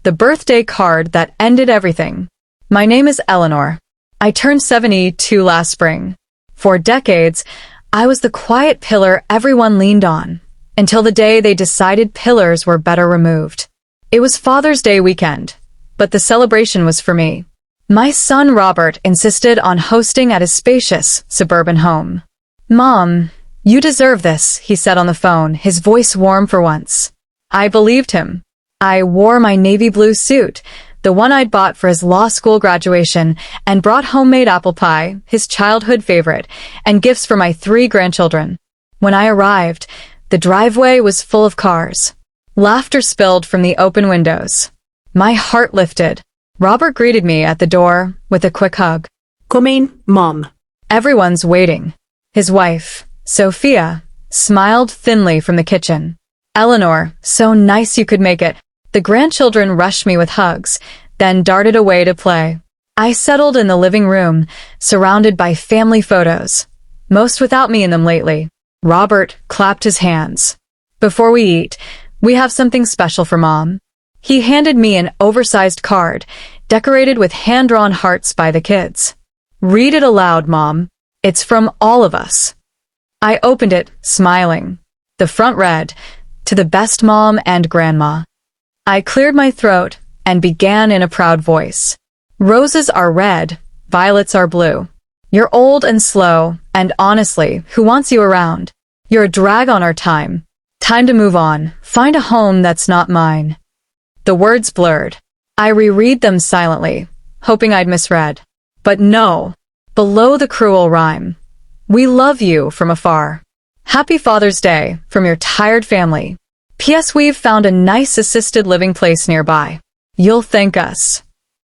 the birthday card that ended everything. My name is Eleanor. I turned 72 last spring. For decades, I was the quiet pillar everyone leaned on, until the day they decided pillars were better removed. It was Father's Day weekend, but the celebration was for me. My son Robert insisted on hosting at his spacious suburban home. "Mom, you deserve this," he said on the phone, his voice warm for once. I believed him. I wore my navy blue suit, the one I'd bought for his law school graduation, and brought homemade apple pie, his childhood favorite, and gifts for my 3 grandchildren. When I arrived, the driveway was full of cars. Laughter spilled from the open windows. My heart lifted. Robert greeted me at the door with a quick hug. "Come in, Mom." Everyone's waiting. His wife, Sophia, smiled thinly from the kitchen. "Eleanor, so nice you could make it." The grandchildren rushed me with hugs, then darted away to play. I settled in the living room, surrounded by family photos, most without me in them lately. Robert clapped his hands. "Before we eat, we have something special for Mom." He handed me an oversized card, decorated with hand-drawn hearts by the kids. "Read it aloud, Mom. It's from all of us." I opened it, smiling. The front read, "To the best Mom and Grandma." I cleared my throat and began in a proud voice. "Roses are red, violets are blue. You're old and slow, and honestly, who wants you around? You're a drag on our time. Time to move on, find a home that's not mine." The words blurred. I reread them silently, hoping I'd misread. But no, below the cruel rhyme. "We love you from afar. Happy Father's Day from your tired family. P.S. We've found a nice assisted living place nearby. You'll thank us."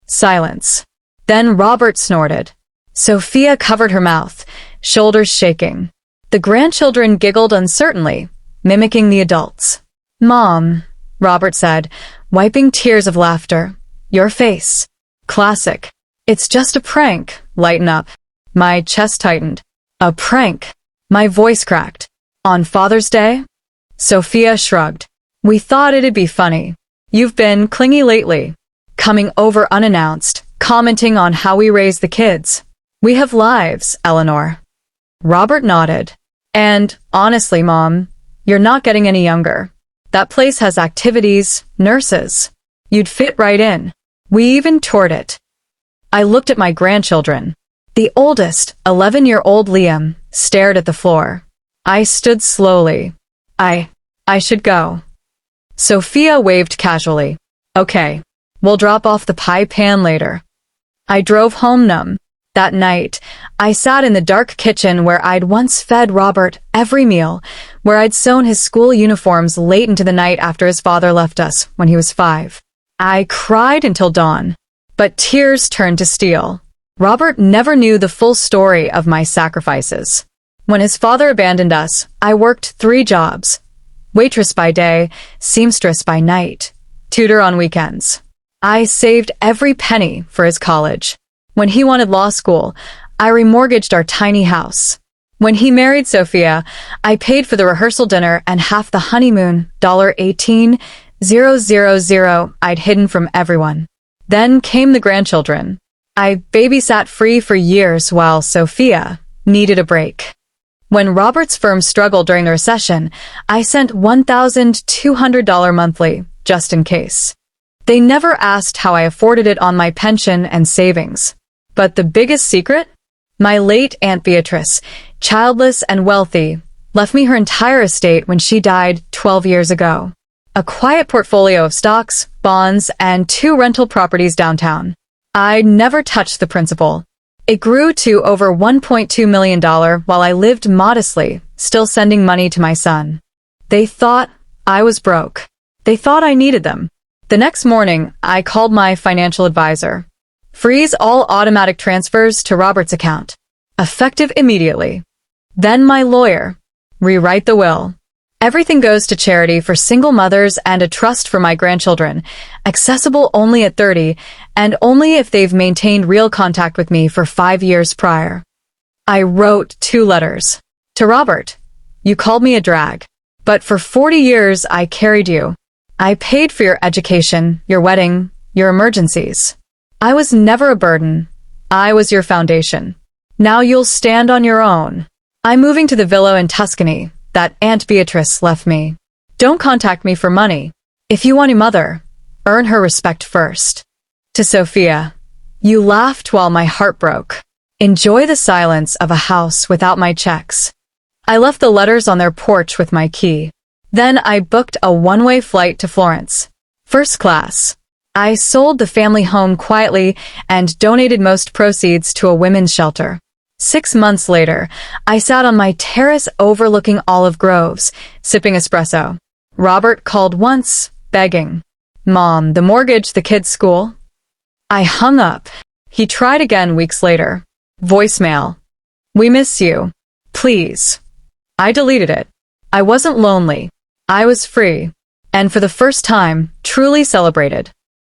Silence. Then Robert snorted. Sophia covered her mouth, shoulders shaking. The grandchildren giggled uncertainly, mimicking the adults. "Mom," Robert said, wiping tears of laughter. "Your face. Classic. It's just a prank. Lighten up." My chest tightened. "A prank?" My voice cracked. "On Father's Day?" Sophia shrugged. "We thought it'd be funny. You've been clingy lately, coming over unannounced, commenting on how we raise the kids. We have lives, Eleanor." Robert nodded. "And honestly, Mom, you're not getting any younger. That place has activities, nurses. You'd fit right in. We even toured it." I looked at my grandchildren. The oldest, 11-year-old Liam, stared at the floor. I stood slowly. I should go." Sophia waved casually. "Okay, we'll drop off the pie pan later." I drove home numb. That night, I sat in the dark kitchen where I'd once fed Robert every meal, where I'd sewn his school uniforms late into the night after his father left us when he was 5. I cried until dawn, but tears turned to steel. Robert never knew the full story of my sacrifices. When his father abandoned us, I worked 3 jobs. Waitress by day, seamstress by night, tutor on weekends. I saved every penny for his college. When he wanted law school, I remortgaged our tiny house. When he married Sophia, I paid for the rehearsal dinner and half the honeymoon, $18,000 I'd hidden from everyone. Then came the grandchildren. I babysat free for years while Sophia needed a break. When Robert's firm struggled during the recession, I sent $1,200 monthly, just in case. They never asked how I afforded it on my pension and savings. But the biggest secret? My late Aunt Beatrice, childless and wealthy, left me her entire estate when she died 12 years ago. A quiet portfolio of stocks, bonds, and 2 rental properties downtown. I never touched the principal. It grew to over $1.2 million while I lived modestly, still sending money to my son. They thought I was broke. They thought I needed them. The next morning, I called my financial advisor. "Freeze all automatic transfers to Robert's account. Effective immediately." Then my lawyer. "Rewrite the will. Everything goes to charity for single mothers and a trust for my grandchildren, accessible only at 30, and only if they've maintained real contact with me for 5 years prior." I wrote 2 letters. To Robert, "You called me a drag, but for 40 years I carried you. I paid for your education, your wedding, your emergencies. I was never a burden. I was your foundation. Now you'll stand on your own. I'm moving to the villa in Tuscany that Aunt Beatrice left me. Don't contact me for money. If you want a mother, earn her respect first. To Sophia, you laughed while my heart broke. Enjoy the silence of a house without my checks. I left the letters on their porch with my key. Then I booked a one-way flight to Florence. First class. I sold the family home quietly and donated most proceeds to a women's shelter. 6 months later, I sat on my terrace overlooking olive groves, sipping espresso. Robert called once, begging, "Mom, the mortgage, the kids' school?" I hung up. He tried again weeks later. Voicemail. "We miss you. Please." I deleted it. I wasn't lonely. I was free. And for the first time, truly celebrated.